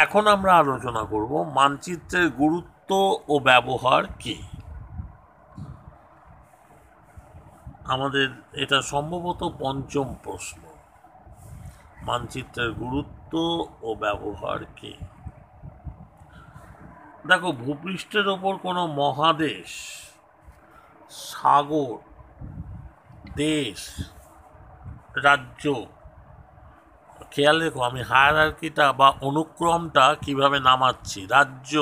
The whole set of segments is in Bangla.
এখন আমরা আলোচনা করব মানচিত্রের গুরুত্ব ও ব্যবহার কি। আমাদের এটা সম্ভবত পঞ্চম প্রশ্ন। মানচিত্রের গুরুত্ব ও ব্যবহার কি। দেখো, ভূপৃষ্ঠের ওপর কোনো মহাদেশ, সাগর, দেশ, রাজ্য, খেয়াল রেখো আমি হায়ারার্কিটা বা অনুক্রমটা কিভাবে নামাচ্ছি, রাজ্য,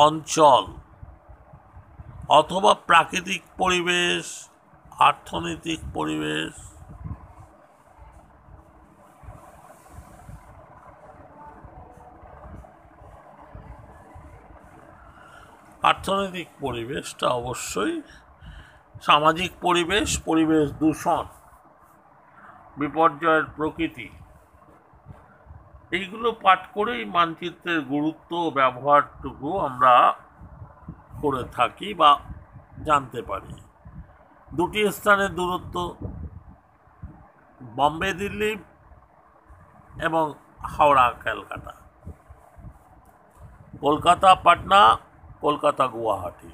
অঞ্চল অথবা প্রাকৃতিক পরিবেশ, অর্থনৈতিক পরিবেশ, অর্থনৈতিক পরিবেশটা অবশ্যই, সামাজিক পরিবেশ, পরিবেশ দূষণ, বিপর্যয়ের প্রকৃতি, এইগুলো পাঠ করেই মানচিত্রের গুরুত্ব ও ব্যবহারটুকু আমরা করে থাকি বা জানতে পারি। দুটি স্থানের দূরত্ব, বম্বে দিল্লি এবং হাওড়া ক্যালকাটা, কলকাতা পাটনা, কলকাতা গুয়াহাটি,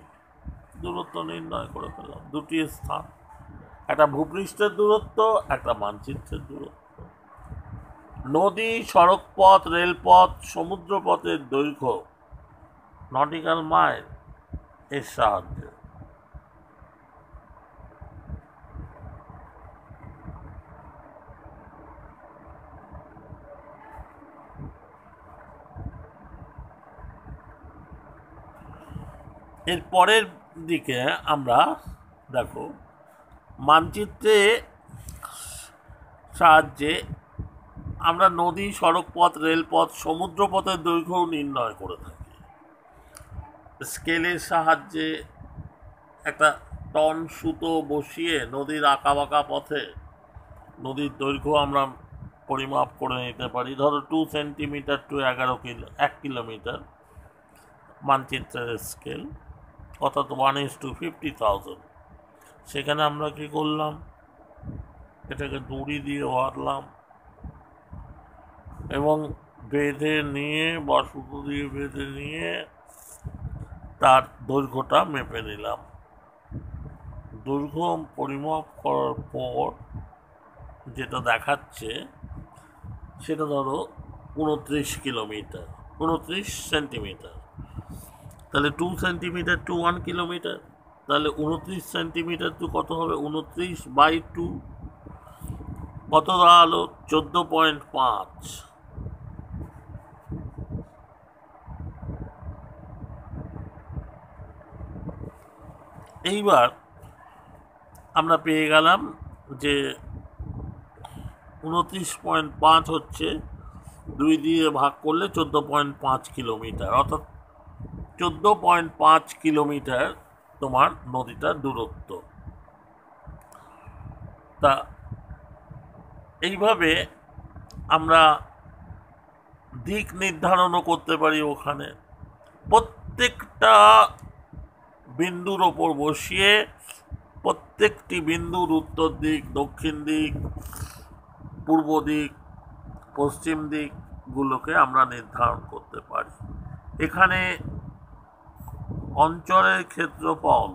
দূরত্ব নির্ণয় করে ফেললাম। দুটি স্থান, একটা ভূপৃষ্ঠের দূরত্ব, একটা মানচিত্রের দূরত্ব। নদী, সড়কপথ, রেলপথ, সমুদ্রপথের দৈর্ঘ্য, নটিক্যাল মাইল এর সাহায্যে। এর পরের দিকে আমরা দেখো, মানচিত্রে সাহায্যে আমরা নদী, সড়কপথ, রেলপথ, সমুদ্রপথের দৈর্ঘ্য নির্ণয় করে থাকি। স্কেলের সাহায্যে একটা টন সুতো বসিয়ে নদীর আঁকাবাঁকা পথে নদীর দৈর্ঘ্য আমরা পরিমাপ করে নিতে পারি। ধরো 2 সেন্টিমিটার টু 1 কিলোমিটার মানচিত্রের স্কেল, অর্থাৎ 1:50,000। সেখানে আমরা কি করলাম, এটাকে দড়ি দিয়ে বাঁধলাম এবং বেঁধে নিয়ে বা সুতো দিয়ে বেঁধে নিয়ে তার দৈর্ঘ্যটা মেপে নিলাম। দৈর্ঘ্য পরিমাপ করার পর যেটা দেখাচ্ছে সেটা ধরো 29 কিলোমিটার, 29 সেন্টিমিটার। তাহলে 2 সেন্টিমিটার টু 1 কিলোমিটার, তাহলে 29 সেন্টিমিটার টু কত হবে, 29/2, কত দাঁড়ালো, 14.5। এইবার আমরা পেয়ে গেলাম যে 29.5 হচ্ছে 2 দিয়ে ভাগ করলে 14.5 কিলোমিটার, অর্থাৎ 14.5 কিলোমিটার তোমার নদীটার দূরত্ব। তা এইভাবে আমরা দিক নির্ধারণও করতে পারি। ওখানে প্রত্যেকটা বিন্দুর ওপর বসিয়ে প্রত্যেকটি বিন্দুর উত্তর দিক, দক্ষিণ দিক, পূর্ব দিক, পশ্চিম দিকগুলোকে আমরা নির্ধারণ করতে পারি। এখানে অঞ্চলের ক্ষেত্রফল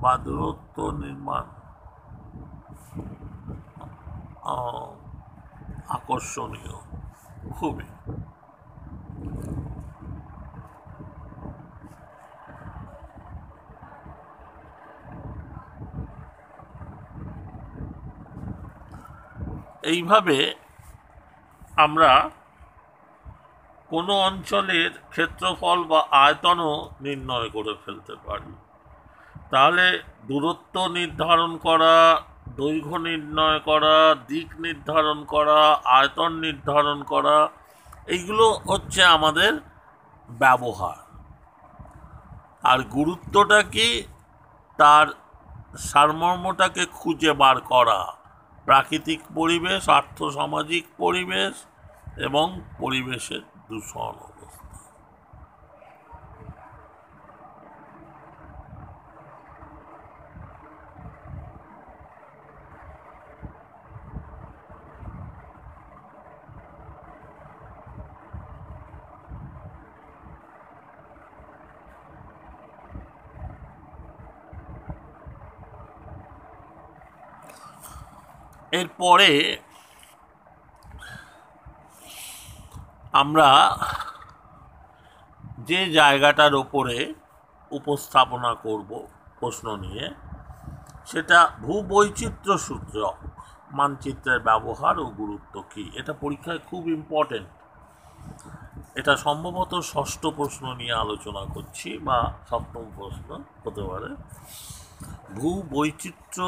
বা দূরত্ব নির্মাণ আকর্ষণীয় খুবই। এইভাবে আমরা কোনো অঞ্চলের ক্ষেত্রফল বা আয়তনও নির্ণয় করে ফেলতে পারি। তাহলে দূরত্ব নির্ধারণ করা, দৈর্ঘ্য নির্ণয় করা, দিক নির্ধারণ করা, আয়তন নির্ধারণ করা, এইগুলো হচ্ছে আমাদের ব্যবহার। আর গুরুত্বটা কি, তার সারমর্মটাকে খুঁজে বার করা, প্রাকৃতিক পরিবেশ, আর্থসামাজিক পরিবেশ এবং পরিবেশের দূষণ অবস্থা। এরপরে আমরা যে জায়গাটার ওপরে উপস্থাপনা করব প্রশ্ন নিয়ে, সেটা ভূবৈচিত্র্য সূচক মানচিত্রের ব্যবহার ও গুরুত্ব কী। এটা পরীক্ষায় খুব ইম্পর্টেন্ট। এটা সম্ভবত ষষ্ঠ প্রশ্ন নিয়ে আলোচনা করছি বা সপ্তম প্রশ্ন হতে পারে। ভূবৈচিত্র্য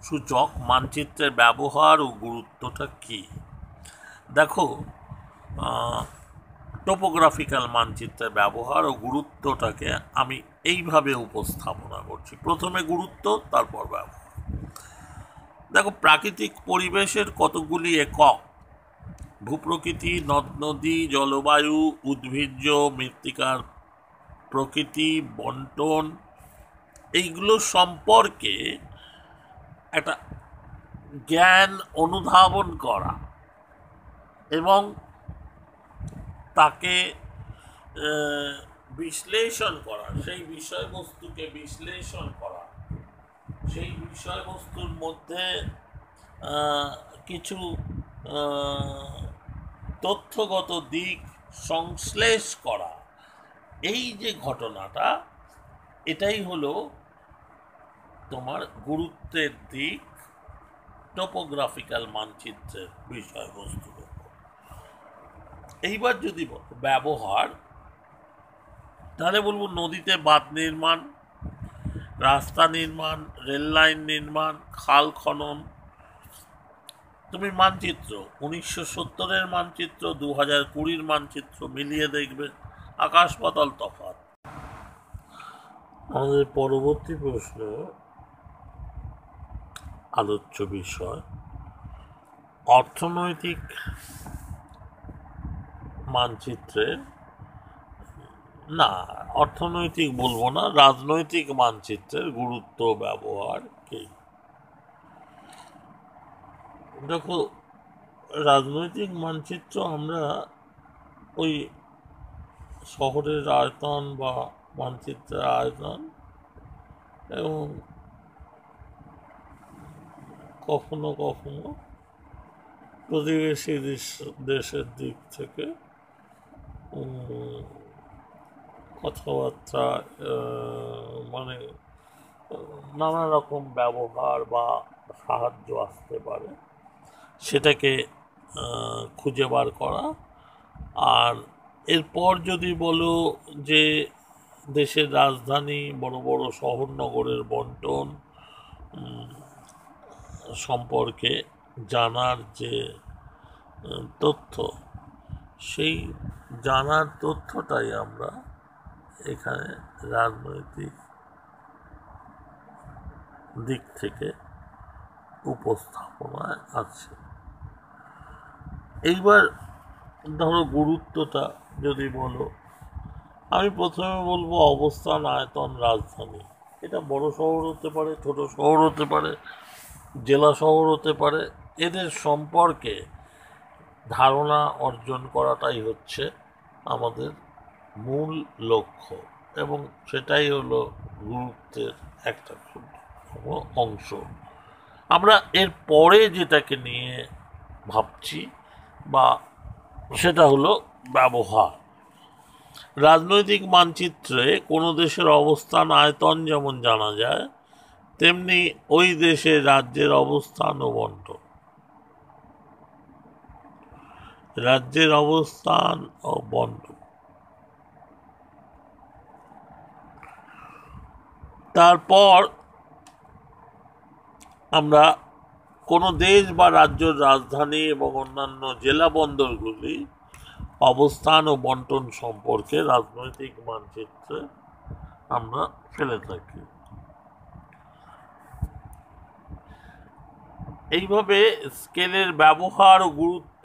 সূচক মানচিত্রের ব্যবহার ও গুরুত্বটা কী। দেখো, টোপোগ্রাফিক্যাল মানচিত্রের ব্যবহার ও গুরুত্বটাকে আমি এইভাবে উপস্থাপনা করছি। প্রথমে গুরুত্ব, তারপর ব্যবহার। দেখো, প্রাকৃতিক পরিবেশের কতগুলি একক, ভূপ্রকৃতি, নদ নদী, জলবায়ু, উদ্ভিজ্জ মৃত্তিকার প্রকৃতি, বন্টন, এইগুলো সম্পর্কে একটা জ্ঞান অনুধাবন করা এবং তাকে বিশ্লেষণ করা, সেই বিষয়বস্তুকে বিশ্লেষণ করা, সেই বিষয়বস্তুর মধ্যে কিছু তথ্যগত দিক সংশ্লেষ করা, এই যে ঘটনাটা, এটাই হলো তোমার গুরুত্বের দিক টোপোগ্রাফিক্যাল মানচিত্রের বিষয়বস্তু। এইবার যদি ব্যবহার, তাহলে বলবো নদীতে বাঁধ নির্মাণ, রাস্তা নির্মাণ, রেল লাইন নির্মাণ, খাল খনন। তুমি মানচিত্র 1970-এর মানচিত্র, 2020-র মানচিত্র মিলিয়ে দেখবে, আকাশ পাতাল তফাৎ। আমাদের পরবর্তী প্রশ্ন, আলোচ্য বিষয় অর্থনৈতিক মানচিত্রের, না অর্থনৈতিক বলবো না, রাজনৈতিক মানচিত্রের গুরুত্ব ব্যবহার কি। দেখো, রাজনৈতিক মানচিত্র আমরা ওই শহরের আয়তন বা মানচিত্রের আয়তন এবং কখনো কখনো প্রতিবেশী দেশের দিক থেকে কথাবার্তা, মানে নানা রকম ব্যবহার বা সাহায্য আসতে পারে, সেটাকে খুঁজে বার করা। আর এরপর যদি বলো যে দেশের রাজধানী, বড় বড় শহর নগরের বন্টন সম্পর্কে জানার যে তথ্য, সেই জানার তথ্যটাই আমরা এখানে রাজনৈতিক দিক থেকে উপস্থাপনায় আছে। এইবার ধরো গুরুত্বটা যদি বলো, আমি প্রথমে বলবো অবস্থান, আয়তন, রাজধানী। এটা বড় শহর হতে পারে, ছোট শহর হতে পারে, জেলা শহর হতে পারে। এদের সম্পর্কে ধারণা অর্জন করাটাই হচ্ছে আমাদের মূল লক্ষ্য, এবং সেটাই হলো গুরুত্বের একটা ক্ষুদ্রতম অংশ। আমরা এর পরে যেটাকে নিয়ে ভাবছি বা সেটা হলো ব্যবহার। রাজনৈতিক মানচিত্রে কোনো দেশের অবস্থান, আয়তন যেমন জানা যায়, তেমনি ওই দেশের রাজ্যের অবস্থান ও বন্টন, রাজ্যের অবস্থান ও বন্টন। তারপর আমরা কোনো দেশ বা রাজ্যের রাজধানী এবং অন্যান্য জেলা বন্দরগুলি অবস্থান ও বন্টন সম্পর্কে রাজনৈতিক মানচিত্রে আমরা ফেলে থাকি। এইভাবে স্কেলের ব্যবহার ও গুরুত্ব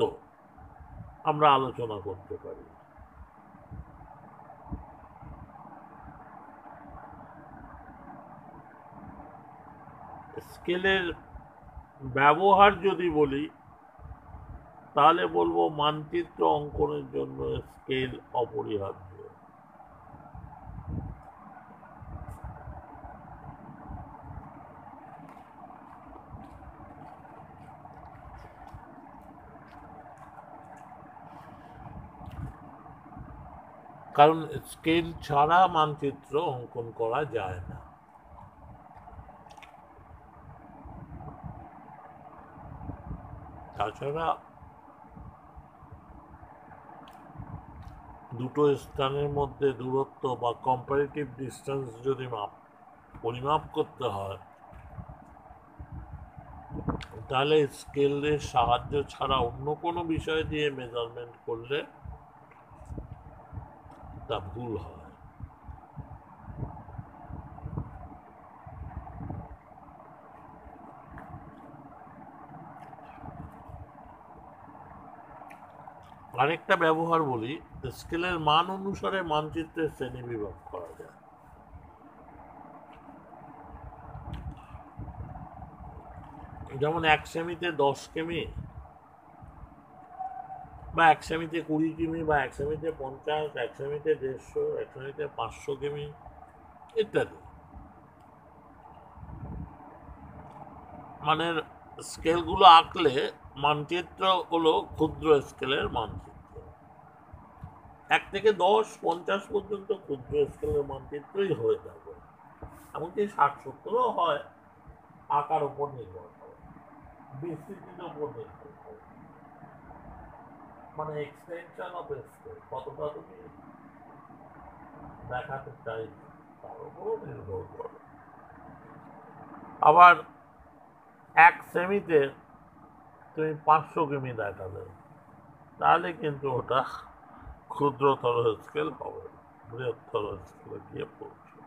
আমরা আলোচনা করতে পারি। স্কেলের ব্যবহার যদি বলি, তাহলে বলবো মানচিত্র অঙ্কনের জন্য স্কেল অপরিহার্য। কারণ স্কেল ছাড়া মানচিত্র অঙ্কন করা যায় না। তাছাড়া দুটো স্থানের মধ্যে দূরত্ব বা কম্পারেটিভ ডিস্টেন্স যদি পরিমাপ করতে হয়, তাহলে স্কেলের সাহায্য ছাড়া অন্য কোনো বিষয় দিয়ে মেজারমেন্ট করলে তা ভুল হয়। আরেকটা ব্যবহার বলি, স্কেলের মান অনুসারে মানচিত্রের শ্রেণী বিভাগ করা যায়। যেমন 1 সেমিতে 10 কিমি বা 1 সেমিতে 20 কিমি বা 1 সেমিতে 50, 1 সেমিতে 150, 1 সেমিতে 500 কিমি ইত্যাদি। মানে স্কেলগুলো আঁকলে মানচিত্র হলো ক্ষুদ্র স্কেলের মানচিত্র। 1 থেকে 10, 50 পর্যন্ত ক্ষুদ্র স্কেলের মানচিত্রই হয়ে যাবে। এমনকি 60-70ও হয়, আকার উপর নির্ভর করে, বিস্তৃতির উপর নির্ভর করে, মানে এক্সটেনশন অফ স্কেল কতটা তুমি দেখাতে চাই তার উপরও নির্ভর করে। আবার 1 সেমিতে তুমি 500 কিমি দেখালে, তাহলে কিন্তু ওটা ক্ষুদ্রতর স্কেল হবে, বৃহত্তর স্কেলে গিয়ে পৌঁছে।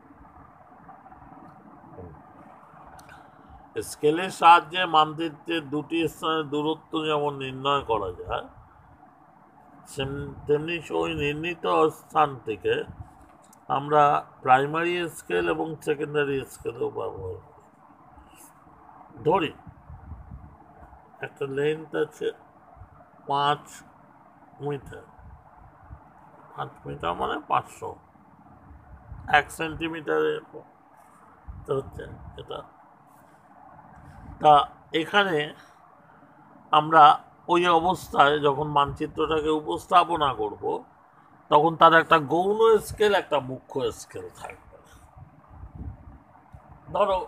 স্কেলের সাহায্যে মানচিত্রের দুটি স্থানের দূরত্ব যেমন নির্ণয় করা যায়, তেমনি ওই নির্ণীত স্থান থেকে আমরা প্রাইমারি স্কেল এবং সেকেন্ডারি স্কেলও ব্যবহার করি। ধরি একটা লেন্থ আছে 5 মিটার, 5 মিটার মানে 500, 1 সেন্টিমিটারে হচ্ছে এটা। তা এখানে আমরা ওই অবস্থায় যখন মানচিত্রটাকে উপস্থাপনা করব, তখন তার একটা গৌণ স্কেল, একটা মুখ্য স্কেল থাকবে। ধরো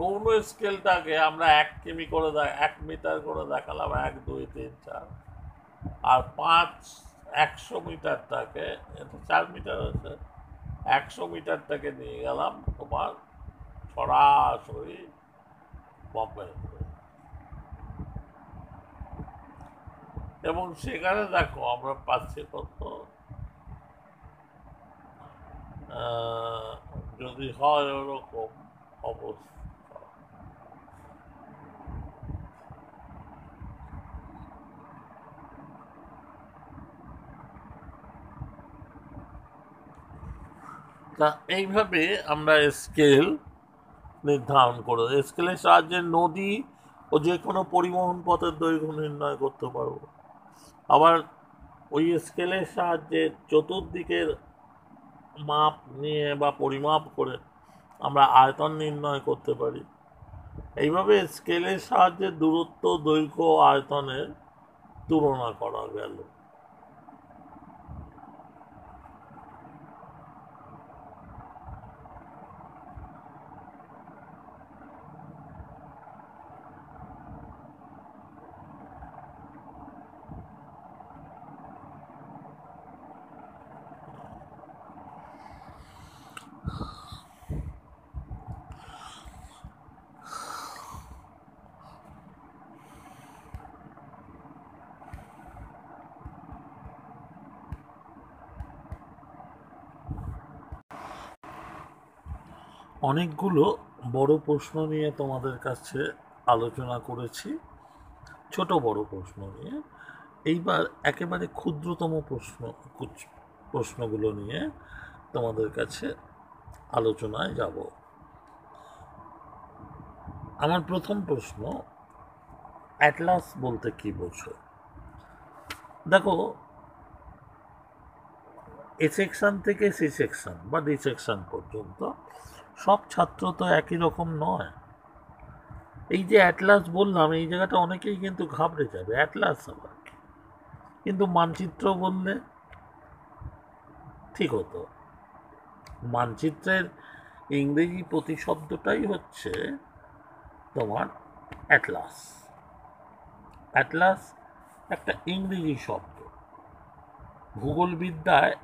গৌণ স্কেলটাকে আমরা 1 কিমি করে 1 মিটার করে দেখালাম, 1, 2, 3, 4, আর 100 মিটারটাকে, এটা 4 মিটার আছে, 100 মিটারটাকে নিয়ে গেলাম তোমার সরাসরি বম্বে, এবং সেখানে দেখো আমরা পাচ্ছি কত, যদি হয় ওরকম অবস্থা, তা এইভাবে আমরা স্কেল নির্ধারণ করে, স্কেলের সাহায্যে নদী ও যে কোনো পরিবহন পথের দৈর্ঘ্য নির্ণয় করতে পারবো। আবার ওই স্কেলের সাহায্যে চতুর্দিকের মাপ নিয়ে বা পরিমাপ করে আমরা আয়তন নির্ণয় করতে পারি। এইভাবে স্কেলের সাহায্যে দূরত্ব, দৈর্ঘ্য, আয়তনের তুলনা করা গেল। অনেকগুলো বড় প্রশ্ন নিয়ে তোমাদের কাছে আলোচনা করেছি, ছোট বড় প্রশ্ন নিয়ে। এইবার একেবারে ক্ষুদ্রতম প্রশ্নগুলো নিয়ে তোমাদের কাছে আলোচনায় যাব। আমার প্রথম প্রশ্ন, অ্যাটলাস বলতে কি বোঝো? দেখো, এ সেকশন থেকে সি সেকশন বা ডি সেকশন পর্যন্ত সব ছাত্র তো একই রকম নয়। এই যে অ্যাটলাস বললাম, এই জায়গাটা অনেকেই কিন্তু ঘাবড়ে যাবে, অ্যাটলাস আবার, কিন্তু মানচিত্র বললে ঠিক হতো। মানচিত্রের ইংরেজি প্রতিশব্দটাই হচ্ছে তোমার অ্যাটলাস। অ্যাটলাস একটা ইংরেজি শব্দ। ভূগোলবিদ্যায়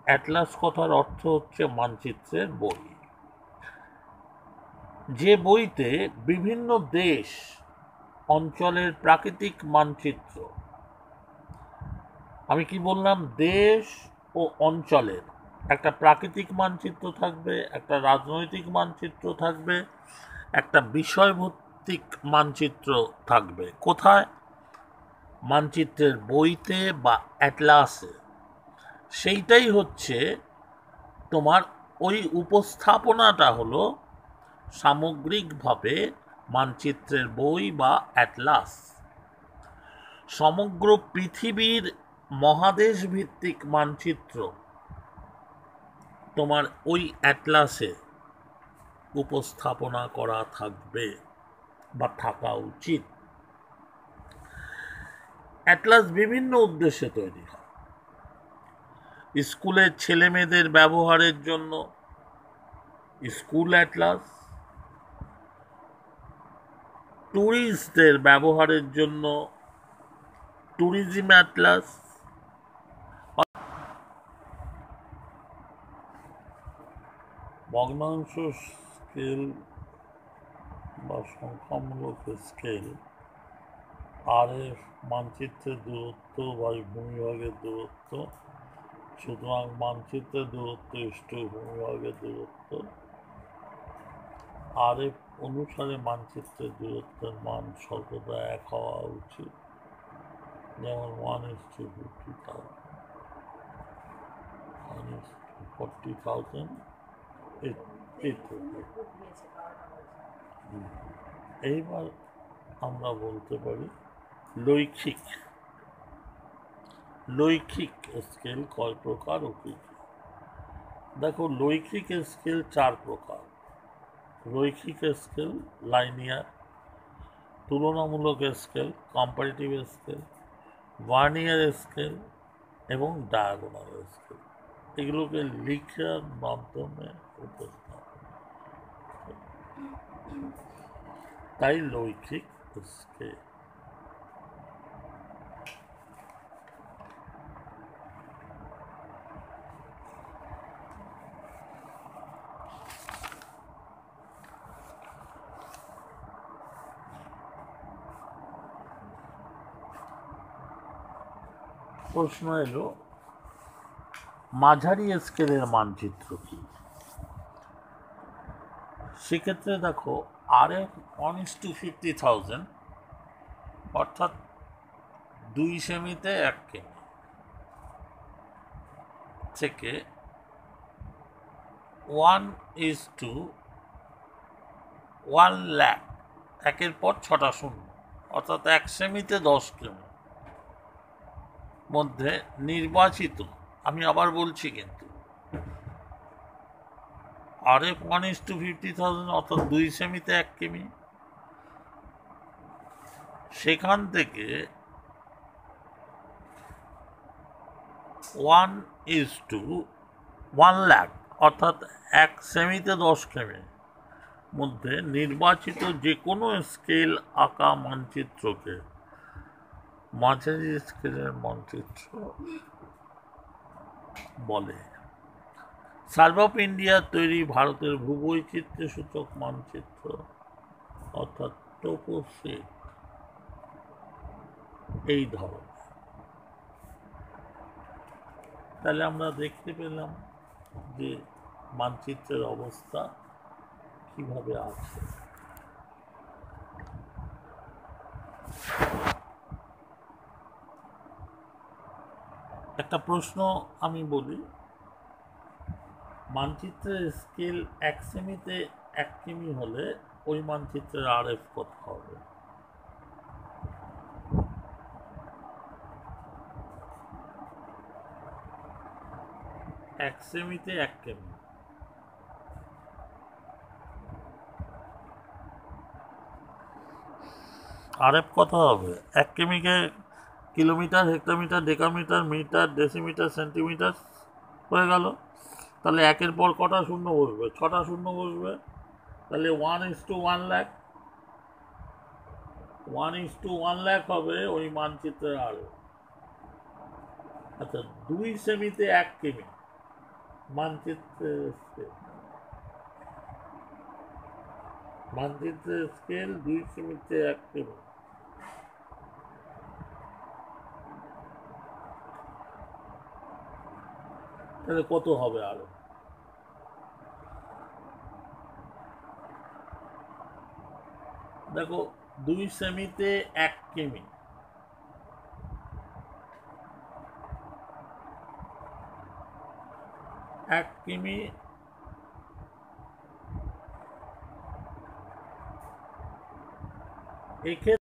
অ্যাটলাস কথার অর্থ হচ্ছে মানচিত্রের বই, যে বইতে বিভিন্ন দেশ অঞ্চলের প্রাকৃতিক মানচিত্র, আমি কি বললাম, দেশ ও অঞ্চলের একটা প্রাকৃতিক মানচিত্র থাকবে, একটা রাজনৈতিক মানচিত্র থাকবে, একটা বিষয়ভিত্তিক মানচিত্র থাকবে। কোথায়? মানচিত্রের বইতে বা অ্যাটলাসে। সেইটাই হচ্ছে তোমার ওই উপস্থাপনাটা হলো সামগ্রিকভাবে মানচিত্রের বই বা অ্যাটলাস। সমগ্র পৃথিবীর মহাদেশ ভিত্তিক মানচিত্র তোমার ওই অ্যাটলাসে উপস্থাপনা করা থাকবে বা থাকা উচিত। অ্যাটলাস বিভিন্ন উদ্দেশ্যে তৈরি হয়। স্কুলের ছেলে মেয়েদের ব্যবহারের জন্য স্কুল অ্যাটলাস, ট্যুরিস্টদের ব্যবহারের জন্য ট্যুরিজম অ্যাটলাস। ভগ্নাংশ স্কেল বা সংখ্যামূলক স্কেল RF মানচিত্রের দূরত্ব বা ভূমিভাগের দূরত্ব, সুতরাং মানচিত্রের দূরত্ব ইস্টু ভূমিভাগের দূরত্ব। RF অনুসারে মানচিত্রের দূরত্বের মান সর্বদা এক হওয়া উচিত, যেমন 1:50,000 এইবার আমরা বলতে পারি লৈখিক। লৈখিক স্কেল কয় প্রকার ও কি? দেখো, লৈখিক স্কেল 4 প্রকার। রৈখিক স্কেল, লাইনিয়ার, তুলনামূলক scale, comparative scale, vernier scale এবং ডায়াগোনাল স্কেল। এগুলোকে লিখার মাধ্যমে উপস্থাপন, তাই লৈখিক স্কেল। প্রশ্ন এলো মাঝারি স্কেলের মানচিত্র কি? সেক্ষেত্রে দেখো, RF 1:50,000 অর্থাৎ 2 সেমিতে 1 কেমি থেকে 1:1 লাখ, একের পর 6টা শূন্য, অর্থাৎ 1 সেমিতে 10 কেমি মধ্যে নির্বাচিত, আমি আবার বলছি কিন্তু RF 1:50,000 অর্থাৎ 2 সেমিতে 1 কেমি, সেখান থেকে 1:1 লাখ অর্থাৎ 1 সেমিতে 10 কেমি মধ্যে নির্বাচিত যে কোনো স্কেল আঁকা মানচিত্রকে মাঝারি স্কেলের মানচিত্র বলে। সার্ভে অফ ইন্ডিয়ার তৈরি ভারতের ভূবৈচিত্র্য সূচক মানচিত্র অর্থাৎ টোপোসেট এই ধরনের। তাহলে আমরা দেখতে পেলাম যে মানচিত্রের অবস্থা কিভাবে আছে। একটা প্রশ্ন আমি বলি, মানচিত্রের স্কেল 1 সেমিতে 1 কিমি হলে ওই মানচিত্রের RF কত হবে? এক সেমিতে 1 কেমি, RF কত হবে? 1 কেমিকে kilometre, hectometre, decametre, metre, decimetre, centimetre হয়ে গেল। তাহলে একের পর কটা শূন্য বসবে? ছটা শূন্য বসবে। তাহলে 1:1 লাখ, 1:1 লাখ হবে ওই মানচিত্রের আরো। আচ্ছা, 2 সেমিতে 1 কিমি মানচিত্রের স্কেল, মানচিত্রের স্কেল 2 সেমিতে 1 কিমি। তাহলে কত হবে আরো? দেখো, 2 সেমিতে 1 কিমি, 1 কিমি এক্ষেত্রে